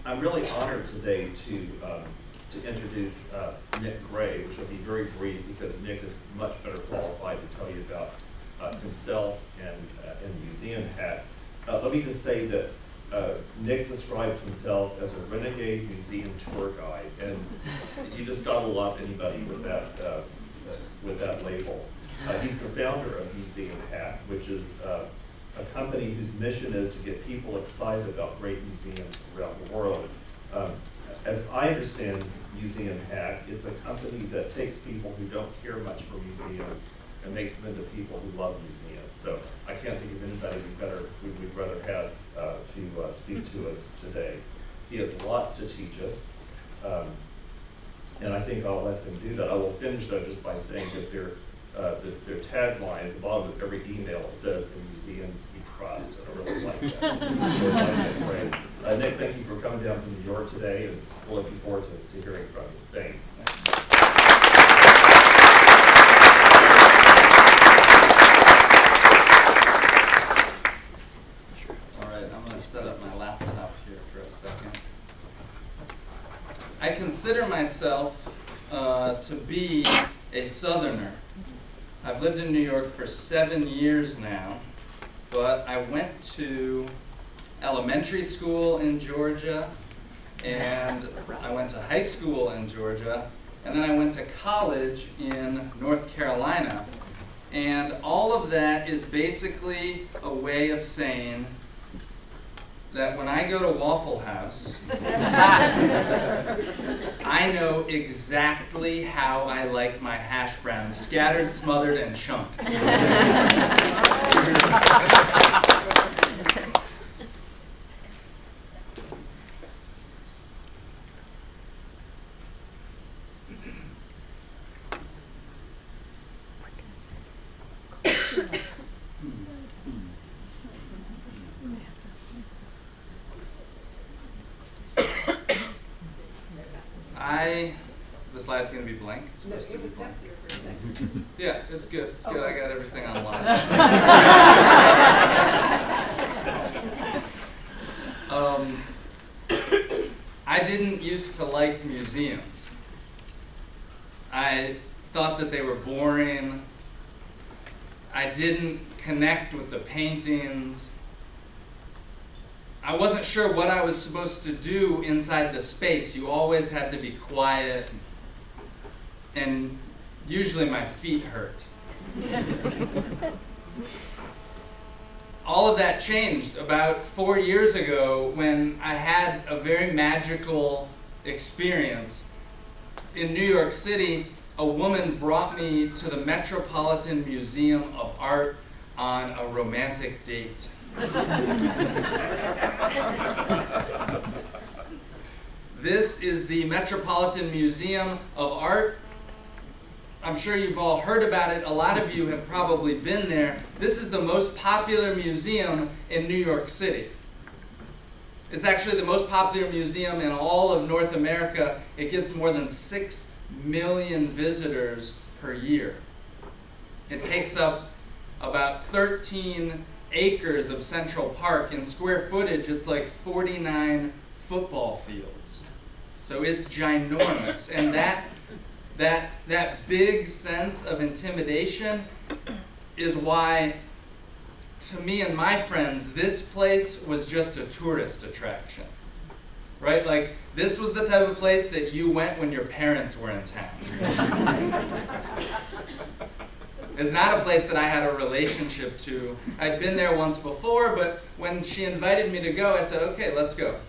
I'm really honored today to introduce Nick Gray, which will be very brief because Nick is much better qualified to tell you about himself and Museum Hack. Let me just say that Nick describes himself as a renegade museum tour guide, and you just gotta love anybody with that label. He's the founder of Museum Hack, which is a company whose mission is to get people excited about great museums around the world. As I understand Museum Hack, it's a company that takes people who don't care much for museums and makes them into people who love museums. So I can't think of anybody we'd rather have to speak to us today. He has lots to teach us, and I think I'll let him do that. I will finish though just by saying that their tagline at the bottom of every email says, "In museums we trust," and I really like that. I really like that phrase. Nick, thank you for coming down from New York today, and we're looking forward to hearing from you. Thanks. All right, I'm going to set up my laptop here for a second. I consider myself to be a Southerner. I've lived in New York for 7 years now, but I went to elementary school in Georgia, and I went to high school in Georgia, and then I went to college in North Carolina. And all of that is basically a way of saying that when I go to Waffle House, I know exactly how I like my hash browns, scattered, smothered, and chunked. The slide's going to be blank. It's supposed to be blank. Yeah, it's good. It's good. I got everything online. I didn't used to like museums. I thought that they were boring. I didn't connect with the paintings. I wasn't sure what I was supposed to do inside the space. You always had to be quiet, and usually my feet hurt. All of that changed about 4 years ago when I had a very magical experience. In New York City, a woman brought me to the Metropolitan Museum of Art on a romantic date. This is the Metropolitan Museum of Art. I'm sure you've all heard about it. A lot of you have probably been there. This is the most popular museum in New York City. It's actually the most popular museum in all of North America. It gets more than 6 million visitors per year. It takes up about 13 acres of Central Park. In square footage, it's like 49 football fields. So it's ginormous. And that big sense of intimidation is why, to me and my friends, this place was just a tourist attraction. Right? Like, this was the type of place that you went when your parents were in town. It's not a place that I had a relationship to. I'd been there once before, but when she invited me to go, I said, okay, let's go.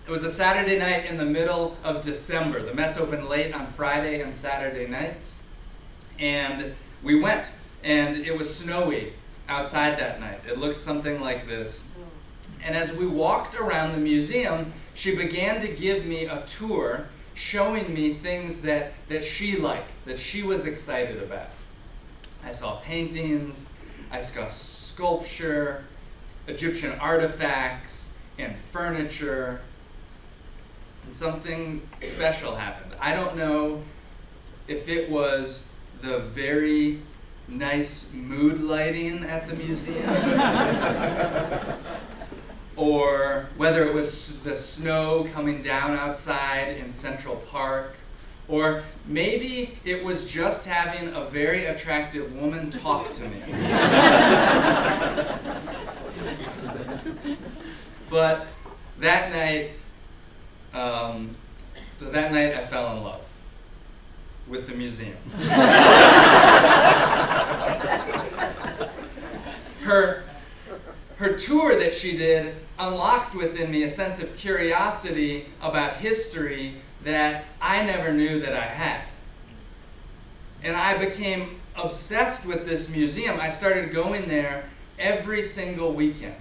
It was a Saturday night in the middle of December. The Mets opened late on Friday and Saturday nights. And we went, and it was snowy outside that night. It looked something like this. And as we walked around the museum, she began to give me a tour, showing me things that she liked, that she was excited about. I saw paintings, I saw sculpture, Egyptian artifacts, and furniture. And something special happened. I don't know if it was the very nice mood lighting at the museum, or whether it was the snow coming down outside in Central Park, or maybe it was just having a very attractive woman talk to me. But that night I fell in love with the museum. Her tour that she did unlocked within me a sense of curiosity about history that I never knew that I had. And I became obsessed with this museum. I started going there every single weekend.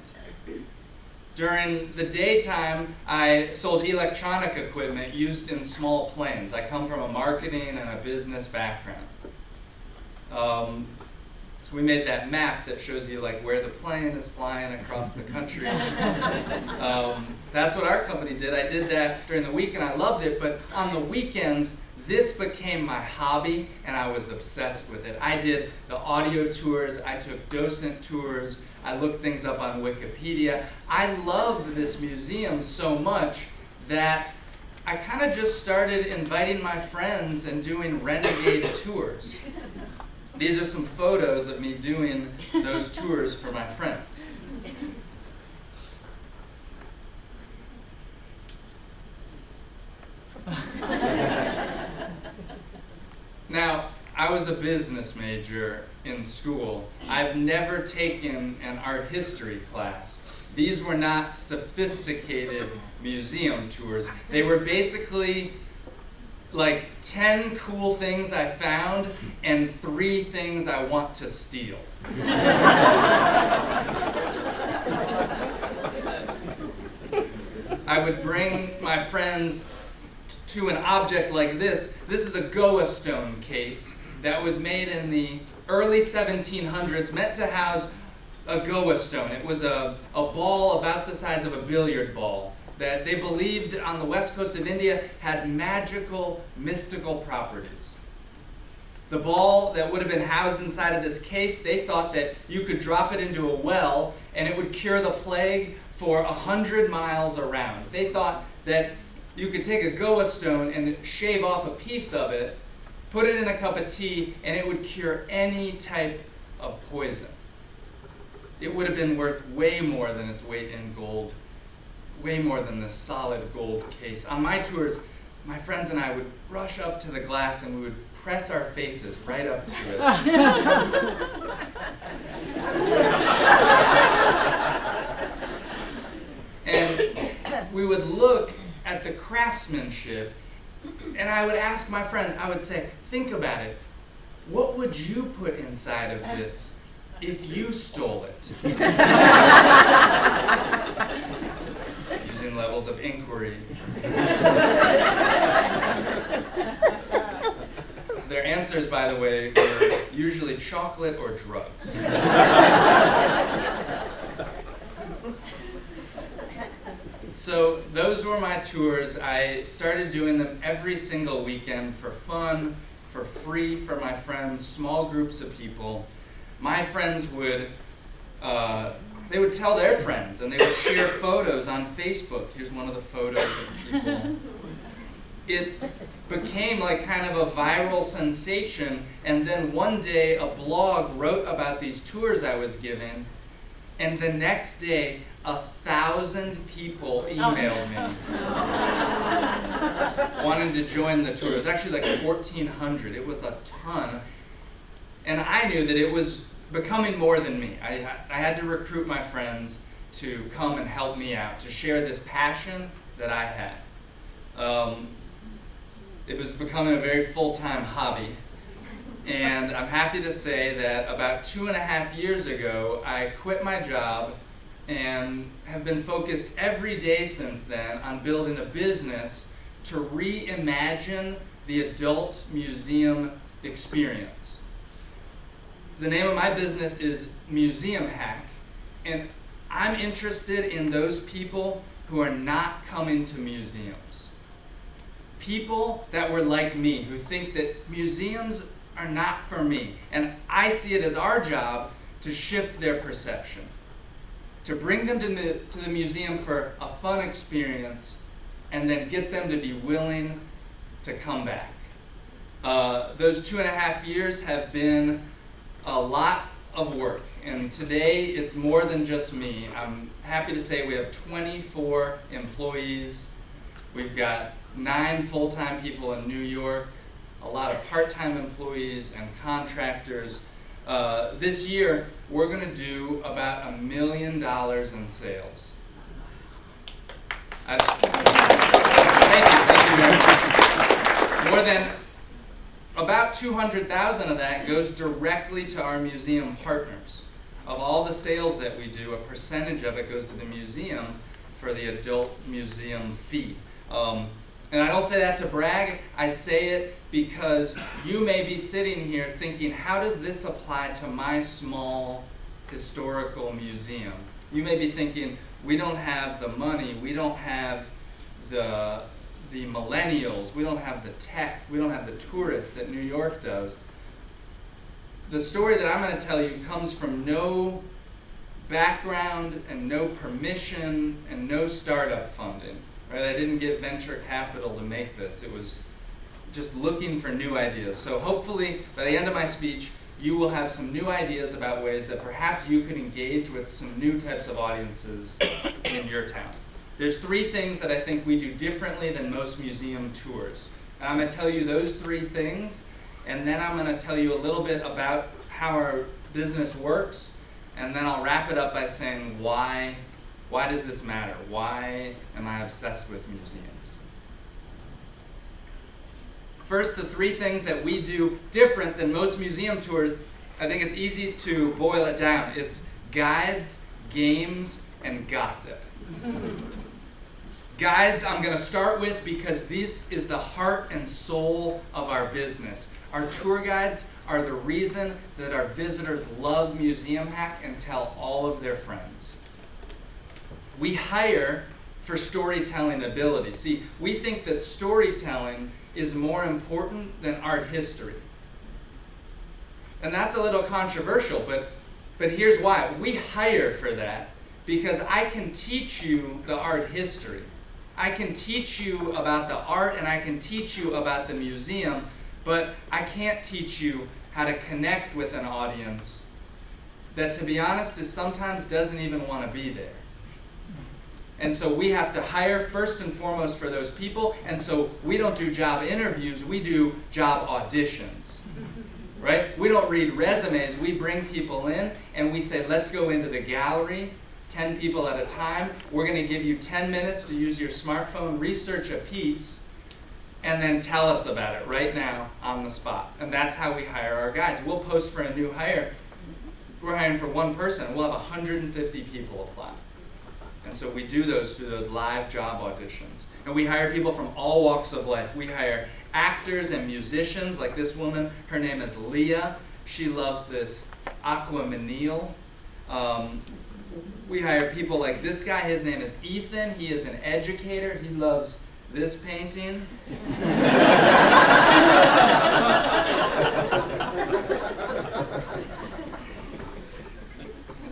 During the daytime, I sold electronic equipment used in small planes. I come from a marketing and a business background. So we made that map that shows you like where the plane is flying across the country. That's what our company did. I did that during the week and I loved it, but on the weekends, this became my hobby and I was obsessed with it. I did the audio tours, I took docent tours, I looked things up on Wikipedia. I loved this museum so much that I kind of just started inviting my friends and doing renegade tours. These are some photos of me doing those tours for my friends. Now, I was a business major in school. I've never taken an art history class. These were not sophisticated museum tours. They were basically like 10 cool things I found and 3 things I want to steal. I would bring my friends to an object like this. This is a Goa stone case that was made in the early 1700s, meant to house a Goa stone. It was a ball about the size of a billiard ball that they believed on the west coast of India had magical, mystical properties. The ball that would have been housed inside of this case, they thought that you could drop it into a well and it would cure the plague for 100 miles around. They thought that you could take a Goa stone and shave off a piece of it, put it in a cup of tea, and it would cure any type of poison. It would have been worth way more than its weight in gold, way more than this solid gold case. On my tours, my friends and I would rush up to the glass and we would press our faces right up to it. And we would look at the craftsmanship, and I would ask my friends, I would say, think about it. What would you put inside of this if you stole it? Using levels of inquiry. Their answers, by the way, were usually chocolate or drugs. So those were my tours. I started doing them every single weekend for fun, for free for my friends, small groups of people. My friends would, they would tell their friends and they would share photos on Facebook. Here's one of the photos of people. It became like kind of a viral sensation, and then one day a blog wrote about these tours I was giving, and the next day 1,000 people emailed me wanting to join the tour. It was actually like 1,400. It was a ton. And I knew that it was becoming more than me. I had to recruit my friends to come and help me out, to share this passion that I had. It was becoming a very full-time hobby. And I'm happy to say that about 2.5 years ago, I quit my job and have been focused every day since then on building a business to reimagine the adult museum experience. The name of my business is Museum Hack, and I'm interested in those people who are not coming to museums. People that were like me, who think that museums are not for me. And I see it as our job to shift their perception, to bring them to the museum for a fun experience, and then get them to be willing to come back. Those 2.5 years have been a lot of work, and today it's more than just me. I'm happy to say we have 24 employees. We've got 9 full-time people in New York, a lot of part-time employees and contractors. This year, we're going to do about $1 million in sales. Thank you very much. More than about 200,000 of that goes directly to our museum partners. Of all the sales that we do, a percentage of it goes to the museum for the adult museum fee. And I don't say that to brag, I say it because you may be sitting here thinking, how does this apply to my small historical museum? You may be thinking, we don't have the money, we don't have the millennials, we don't have the tech, we don't have the tourists that New York does. The story that I'm going to tell you comes from no background and no permission and no startup funding. Right? I didn't get venture capital to make this. It was just looking for new ideas. So hopefully, by the end of my speech, you will have some new ideas about ways that perhaps you could engage with some new types of audiences in your town. There's 3 things that I think we do differently than most museum tours. And I'm going to tell you those 3 things, and then I'm going to tell you a little bit about how our business works, and then I'll wrap it up by saying why does this matter? Why am I obsessed with museums? First, the 3 things that we do different than most museum tours, I think it's easy to boil it down. It's guides, games, and gossip. Guides I'm going to start with because this is the heart and soul of our business. Our tour guides are the reason that our visitors love Museum Hack and tell all of their friends. We hire for storytelling ability. See, we think that storytelling is more important than art history. And that's a little controversial, but here's why. We hire for that because I can teach you the art history. I can teach you about the art and I can teach you about the museum, but I can't teach you how to connect with an audience that, to be honest, sometimes doesn't even want to be there. And so we have to hire first and foremost for those people, and so we don't do job interviews, we do job auditions. Right? We don't read resumes, we bring people in and we say, let's go into the gallery, 10 people at a time. We're going to give you 10 minutes to use your smartphone, research a piece, and then tell us about it right now on the spot. And that's how we hire our guides. We'll post for a new hire. We're hiring for 1 person. We'll have 150 people apply. And so we do those through those live job auditions. And we hire people from all walks of life. We hire actors and musicians, like this woman. Her name is Leah. She loves this aquamanile. We hire people like this guy. His name is Ethan. He is an educator. He loves this painting.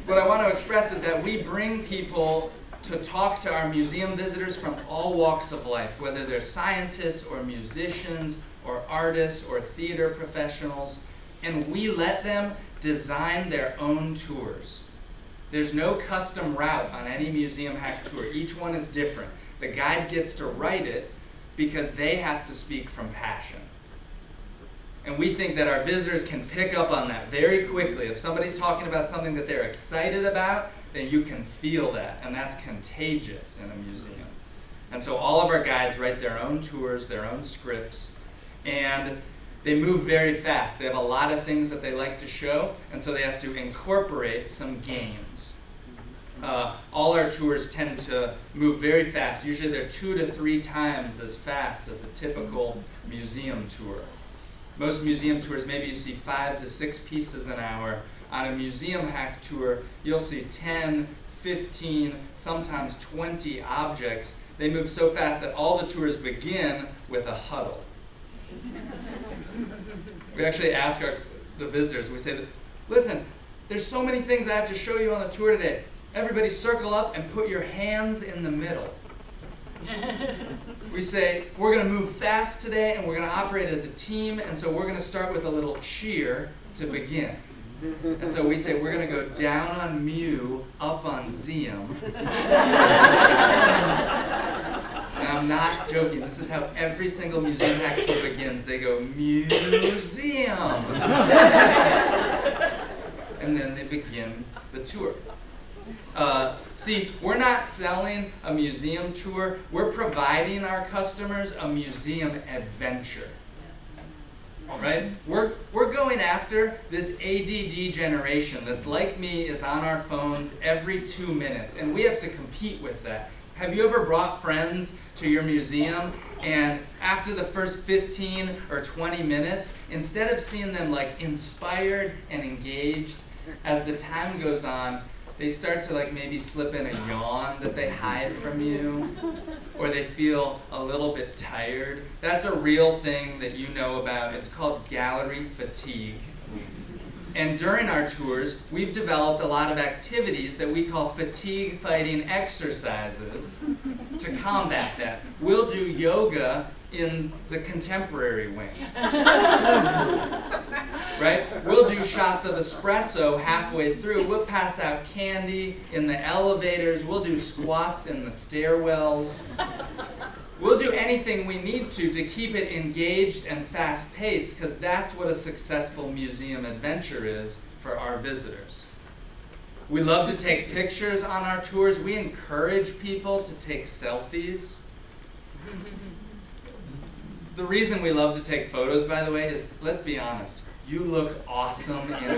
What I want to express is that we bring people to talk to our museum visitors from all walks of life, whether they're scientists or musicians or artists or theater professionals, and we let them design their own tours. There's no custom route on any Museum Hack tour. Each one is different. The guide gets to write it because they have to speak from passion. And we think that our visitors can pick up on that very quickly. If somebody's talking about something that they're excited about, then you can feel that, and that's contagious in a museum. And so all of our guides write their own tours, their own scripts, and they move very fast. They have a lot of things that they like to show, and so they have to incorporate some games. All our tours tend to move very fast. Usually they're 2 to 3 times as fast as a typical museum tour. Most museum tours, maybe you see 5 to 6 pieces an hour. On a Museum Hack tour, you'll see 10, 15, sometimes 20 objects. They move so fast that all the tours begin with a huddle. We actually ask the visitors, we say, listen, there's so many things I have to show you on the tour today. everybody circle up and put your hands in the middle. We say, we're going to move fast today, and we're going to operate as a team, and so we're going to start with a little cheer to begin. And so we say, we're going to go down on mu, up on zeum. And I'm not joking. This is how every single museum hack tour begins. They go, museum. And then they begin the tour. See, we're not selling a museum tour. We're providing our customers a museum adventure. Right? We're going after this ADD generation that's like me, is on our phones every 2 minutes, and we have to compete with that. Have you ever brought friends to your museum, and after the first 15 or 20 minutes, instead of seeing them like inspired and engaged, as the time goes on, they start to like maybe slip in a yawn that they hide from you, or they feel a little bit tired? That's a real thing that you know about. It's called gallery fatigue. And during our tours, we've developed a lot of activities that we call fatigue fighting exercises to combat that. We'll do yoga in the contemporary wing. Right? We'll do shots of espresso halfway through. We'll pass out candy in the elevators. We'll do squats in the stairwells. We'll do anything we need to keep it engaged and fast-paced, because that's what a successful museum adventure is for our visitors. We love to take pictures on our tours. We encourage people to take selfies. The reason we love to take photos, by the way, is, let's be honest, you look awesome in a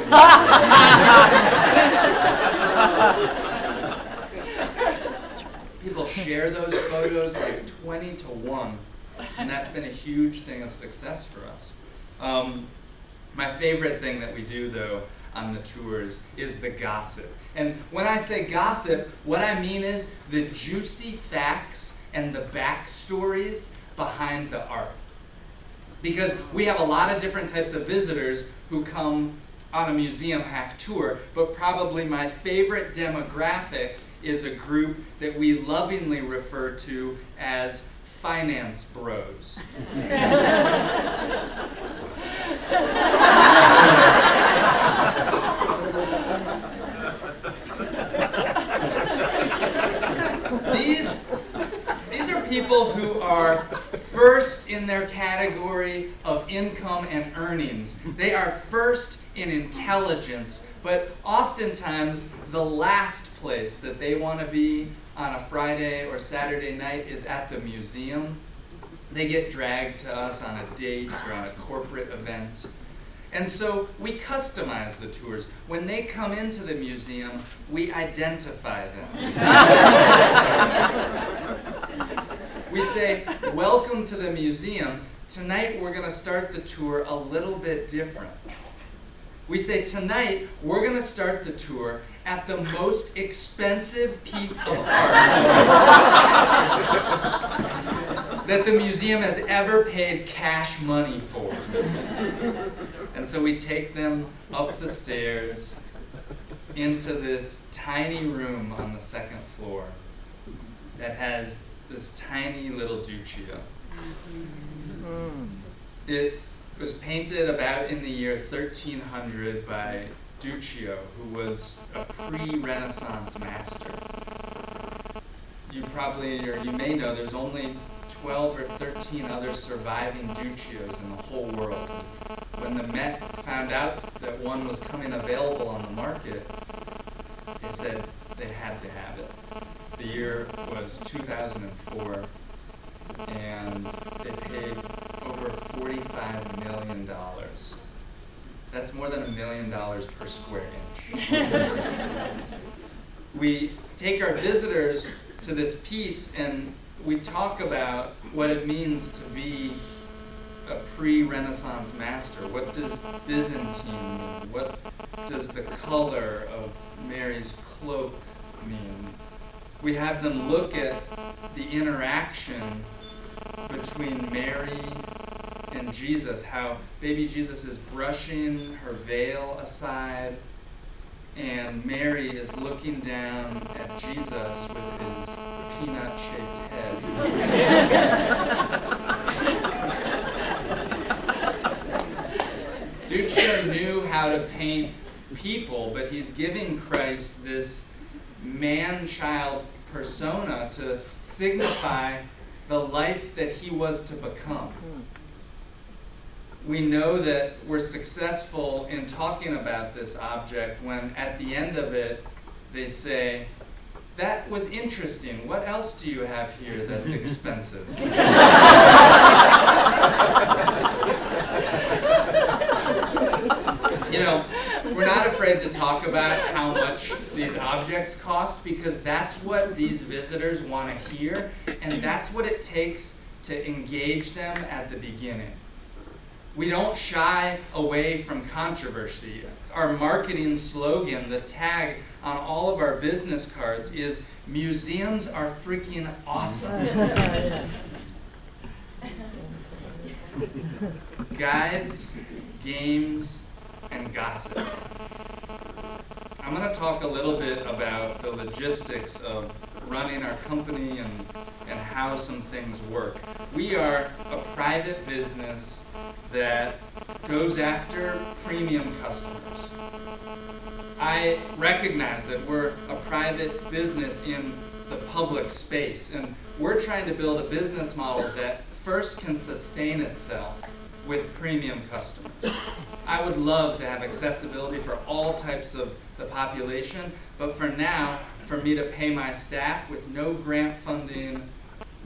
People share those photos like 20 to 1, and that's been a huge thing of success for us. My favorite thing that we do, though, on the tours is the gossip. And when I say gossip, what I mean is the juicy facts and the backstories behind the art. Because we have a lot of different types of visitors who come on a museum hack tour, but probably my favorite demographic is a group that we lovingly refer to as finance bros. These are people who are first in their category of income and earnings. They are first in intelligence, but oftentimes the last place that they want to be on a Friday or Saturday night is at the museum. They get dragged to us on a date or on a corporate event. And so we customize the tours. When they come into the museum, we identify them. We say, welcome to the museum. Tonight we're going to start the tour a little bit different. We say, tonight we're going to start the tour at the most expensive piece of art that the museum has ever paid cash money for. And so we take them up the stairs into this tiny room on the second floor that has this tiny little Duccio. It was painted about in the year 1300 by Duccio, who was a pre-Renaissance master. You probably, or you may know, there's only 12 or 13 other surviving Duccios in the whole world. When the Met found out that one was coming available on the market, they said they had to have it. The year was 2004, and they paid over $45 million. That's more than $1 million per square inch. We take our visitors to this piece and we talk about what it means to be a pre-Renaissance master. What does Byzantine mean? What does the color of Mary's cloak mean? We have them look at the interaction between Mary and Jesus, how baby Jesus is brushing her veil aside, and Mary is looking down at Jesus with his peanut-shaped head. Duccio knew how to paint people, but he's giving Christ this man-child persona to signify the life that he was to become. We know that we're successful in talking about this object when at the end of it they say, "That was interesting. What else do you have here that's expensive?" You know, we're not afraid to talk about how much these objects cost, because that's what these visitors want to hear, and that's what it takes to engage them at the beginning. We don't shy away from controversy. Our marketing slogan, the tag on all of our business cards, is "Museums are freaking awesome." Guides, games, and gossip. I'm going to talk a little bit about the logistics of running our company and how some things work. We are a private business that goes after premium customers. I recognize that we're a private business in the public space, and we're trying to build a business model that first can sustain itself with premium customers. I would love to have accessibility for all types of the population, but for now, for me to pay my staff with no grant funding,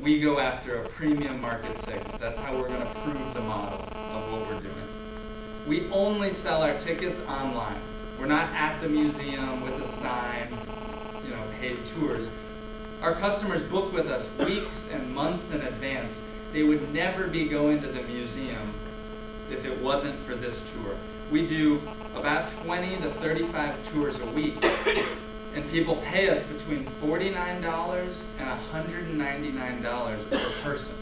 we go after a premium market segment. That's how we're going to prove the model of what we're doing. We only sell our tickets online. We're not at the museum with a sign, paid tours. Our customers book with us weeks and months in advance. They would never be going to the museum if it wasn't for this tour. We do about 20 to 35 tours a week, and people pay us between $49 and $199 per person.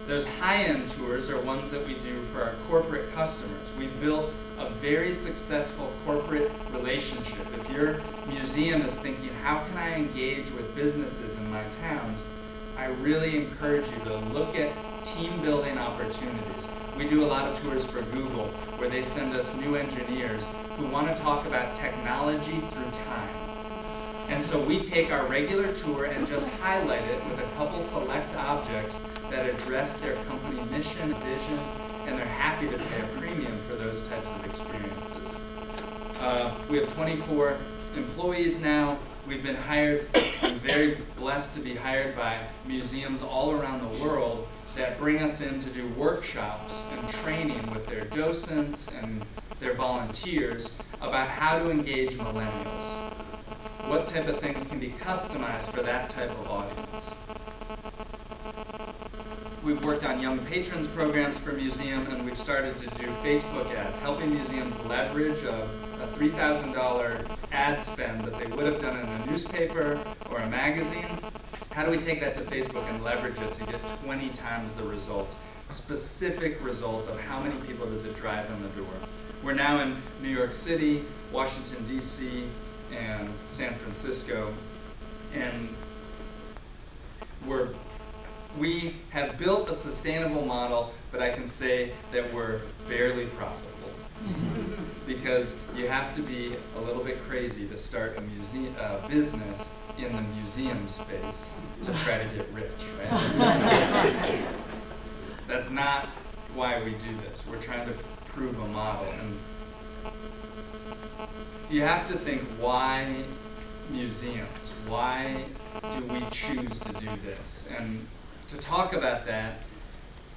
Those high-end tours are ones that we do for our corporate customers. We've built a very successful corporate relationship. If your museum is thinking, how can I engage with businesses in my towns, I really encourage you to look at team-building opportunities. We do a lot of tours for Google, where they send us new engineers who want to talk about technology through time. And so we take our regular tour and just highlight it with a couple select objects that address their company mission, vision, and they're happy to pay a premium for those types of experiences. We have 24 employees now. We've been hired, I'm very blessed to be hired by museums all around the world that bring us in to do workshops and training with their docents and their volunteers about how to engage millennials. What type of things can be customized for that type of audience? We've worked on young patrons programs for museum, and we've started to do Facebook ads, helping museums leverage a $3,000 ad spend that they would have done in a newspaper or a magazine. How do we take that to Facebook and leverage it to get 20 times the results, specific results of how many people does it drive in the door? We're now in New York City, Washington, D.C., and San Francisco, and we have built a sustainable model, but I can say that we're barely profitable. Because you have to be a little bit crazy to start a business in the museum space to try to get rich, right? That's not why we do this. We're trying to prove a model. And you have to think, why museums? Why do we choose to do this? And to talk about that,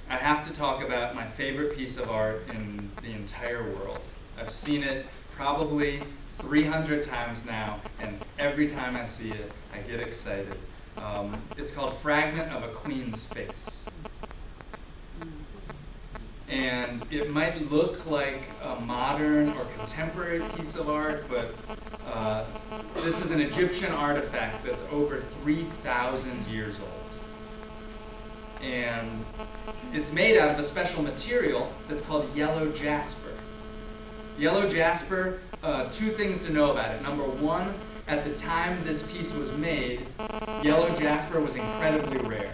I have to talk about my favorite piece of art in the entire world. I've seen it probably 300 times now, and every time I see it, I get excited. It's called Fragment of a Queen's Face. And it might look like a modern or contemporary piece of art, but this is an Egyptian artifact that's over 3,000 years old. And it's made out of a special material that's called yellow jasper. Yellow jasper, two things to know about it. Number one, at the time this piece was made, yellow jasper was incredibly rare.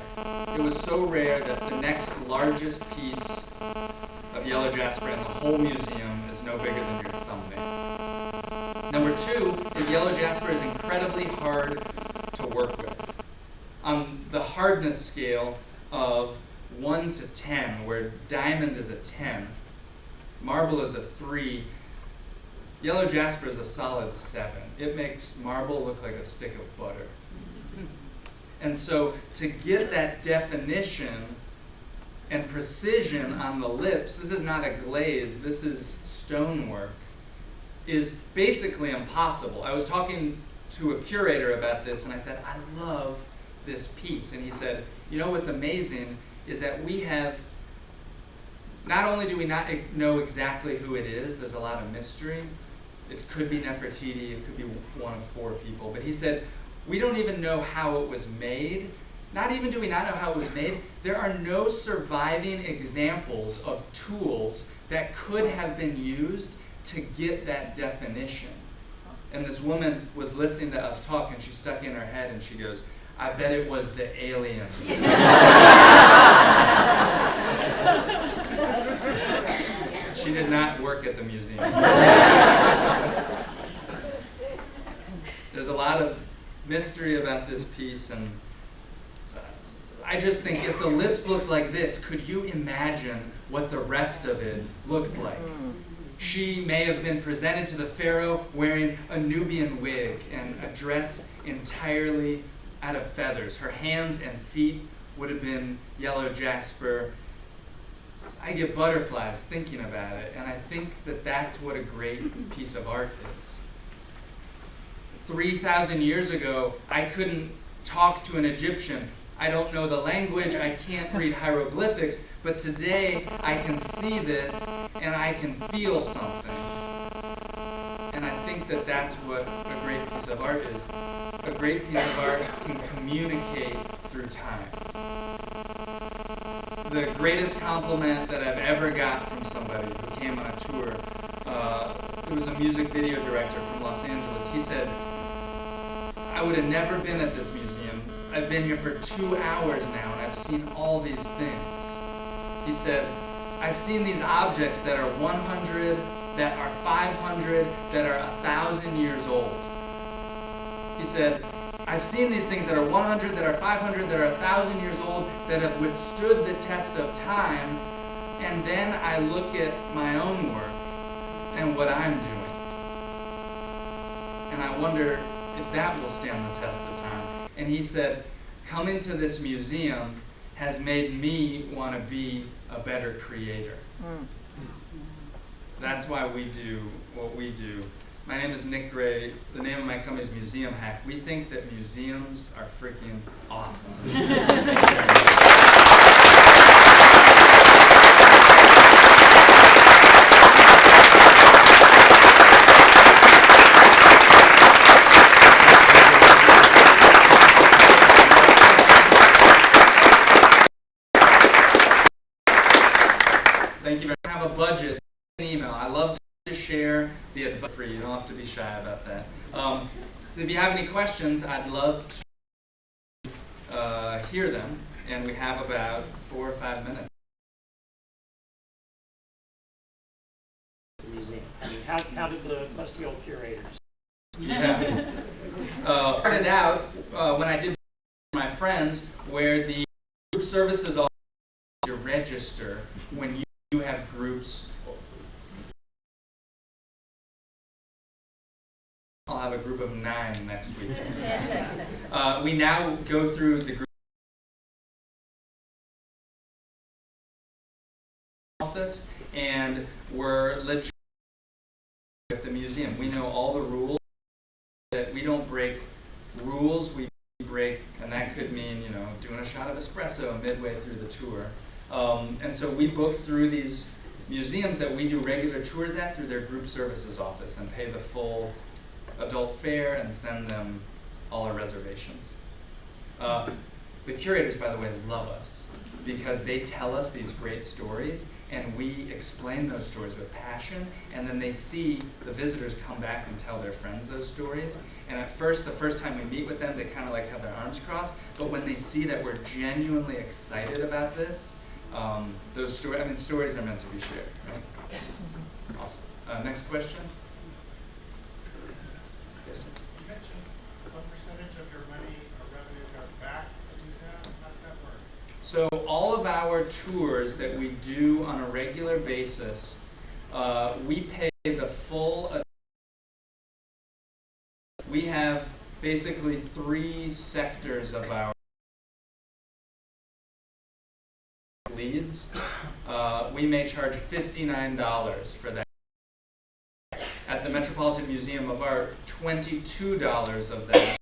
It was so rare that the next largest piece of yellow jasper in the whole museum is no bigger than your thumbnail. Number two is yellow jasper is incredibly hard to work with. On the hardness scale of 1 to 10, where diamond is a 10, marble is a 3, yellow jasper is a solid 7. It makes marble look like a stick of butter. And so to get that definition and precision on the lips, this is not a glaze, this is stonework, is basically impossible. I was talking to a curator about this and I said, I love this piece. And he said, you know what's amazing is that we have, not only do we not know exactly who it is, there's a lot of mystery. It could be Nefertiti, it could be one of 4 people, but he said, we don't even know how it was made. Not even do we not know how it was made, there are no surviving examples of tools that could have been used to get that definition. And this woman was listening to us talk and she stuck in her head and she goes, I bet it was the aliens. She did not work at the museum. There's a lot of mystery about this piece, and I just think if the lips looked like this, could you imagine what the rest of it looked like? She may have been presented to the pharaoh wearing a Nubian wig and a dress entirely out of feathers. Her hands and feet would have been yellow jasper. I get butterflies thinking about it, and I think that that's what a great piece of art is. 3,000 years ago, I couldn't talk to an Egyptian. I don't know the language, I can't read hieroglyphics, but today I can see this and I can feel something. And I think that that's what a great piece of art is. A great piece of art can communicate through time. The greatest compliment that I've ever got from somebody who came on a tour, it was a music video director from Los Angeles. He said, I would have never been at this museum. I've been here for 2 hours now and I've seen all these things. He said, I've seen these objects that are 100, that are 500, that are 1,000 years old. He said, I've seen these things that are 100, that are 500, that are 1,000 years old, that have withstood the test of time, and then I look at my own work and what I'm doing. And I wonder if that will stand the test of time. And he said, coming to this museum has made me want to be a better creator. That's why we do what we do. My name is Nick Gray. The name of my company is Museum Hack. We think that museums are freaking awesome. Thank you very much. Thank you very much. I have a budget. Email. I love to share the advice for you. You don't have to be shy about that. So if you have any questions, I'd love to hear them. And we have about 4 or 5 minutes. Museum. I mean, how did the Bastille curators? Yeah. Started out when I did my friends, where the group services all to register when you have groups. I'll have a group of 9 next week. We now go through the group office, and we're legit at the museum. We know all the rules. That we don't break rules. We break, and that could mean, you know, doing a shot of espresso midway through the tour. And so we book through these museums that we do regular tours at through their group services office and pay the full adult fare and send them all our reservations. The curators, by the way, love us because they tell us these great stories and we explain those stories with passion, and then they see the visitors come back and tell their friends those stories. And at first, the first time we meet with them, they kind of like have their arms crossed, but when they see that we're genuinely excited about this, those stories are meant to be shared, right? Awesome. Next question. Yes, sir. You mentioned some percentage of your money or revenue goes back to the museum. How does that work? So all of our tours that we do on a regular basis, we pay the full. We have basically 3 sectors of our leads. We may charge $59 for that. At the Metropolitan Museum of Art, $22 of that.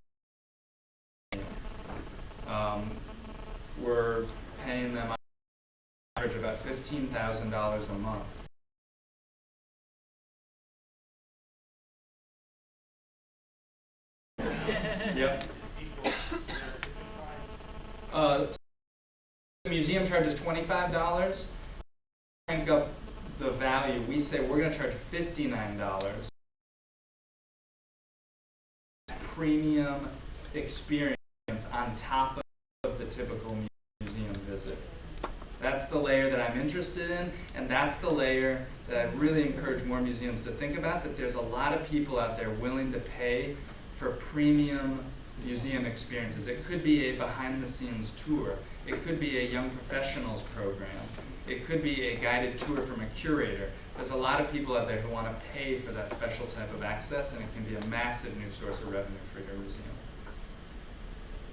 We're paying them on average about $15,000 a month. Yep. The museum charges $25. Crank up the value. We say we're going to charge $59. Premium experience on top of the typical museum visit. That's the layer that I'm interested in, and that's the layer that I really encourage more museums to think about, that there's a lot of people out there willing to pay for premium museum experiences. It could be a behind-the-scenes tour. It could be a young professionals program. It could be a guided tour from a curator. There's a lot of people out there who want to pay for that special type of access, and it can be a massive new source of revenue for your museum.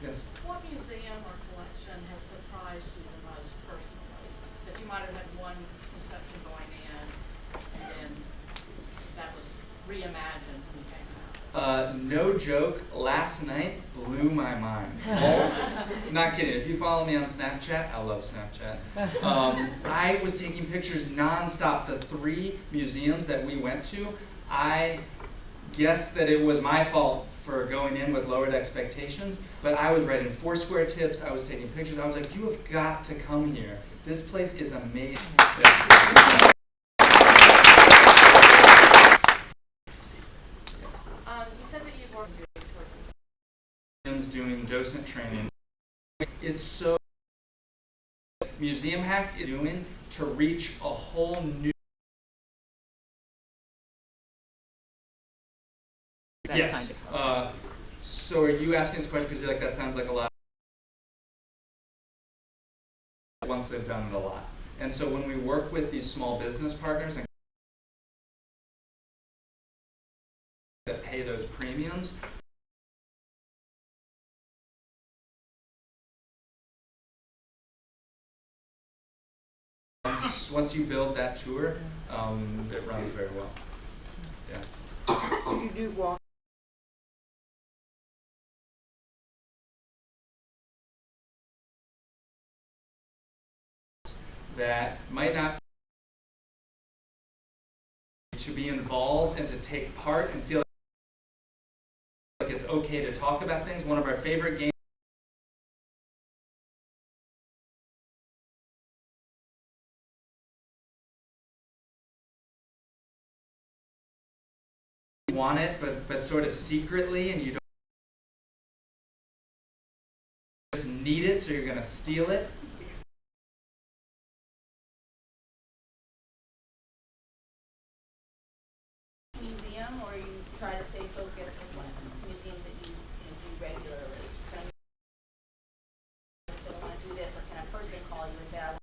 Yes? What museum or collection has surprised you the most personally? That you might have had one conception going in, and then that was reimagined when you came out? No joke, last night blew my mind. Not kidding, if you follow me on Snapchat, I love Snapchat. I was taking pictures nonstop. The 3 museums that we went to, I guess that it was my fault for going in with lowered expectations, but I was writing Foursquare tips, I was taking pictures, I was like, you have got to come here. This place is amazing. You said that you've worked with courses. Doing docent training. It's so Museum Hack is doing to reach a whole new. Yes. So are you asking this question because you're like, that sounds like a lot? Once they've done it a lot. And so when we work with these small business partners and that pay those premiums, once you build that tour, it runs very well. Yeah. You do walk. That might not to be involved and to take part and feel like it's okay to talk about things. One of our favorite games you want it but sort of secretly, and you don't just need it, so you're going to steal it. Museum, or you try to stay focused with what museums that you do regularly? If they want to do this, or can a person call you and say, I want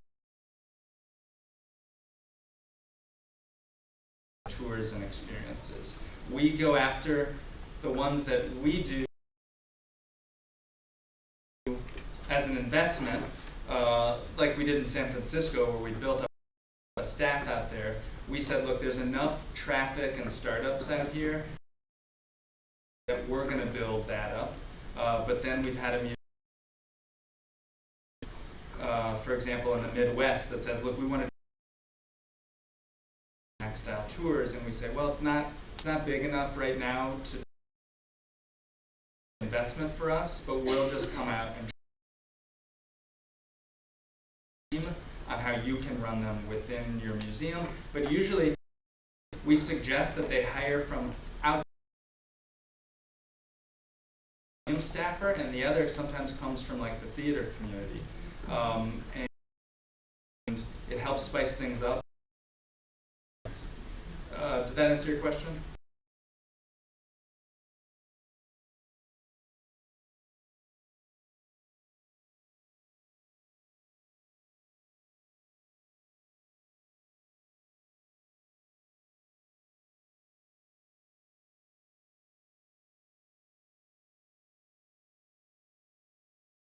tours and experiences. We go after the ones that we do as an investment, like we did in San Francisco, where we built up a staff out there. We said, look, there's enough traffic and startups out here that we're going to build that up. But then we've had a museum, for example, in the Midwest that says, look, we want to do style tours, and we say, well, it's not big enough right now to investment for us, but we'll just come out and on how you can run them within your museum. But usually we suggest that they hire from outside staffer, and the other sometimes comes from like the theater community. And it helps spice things up. Did that answer your question?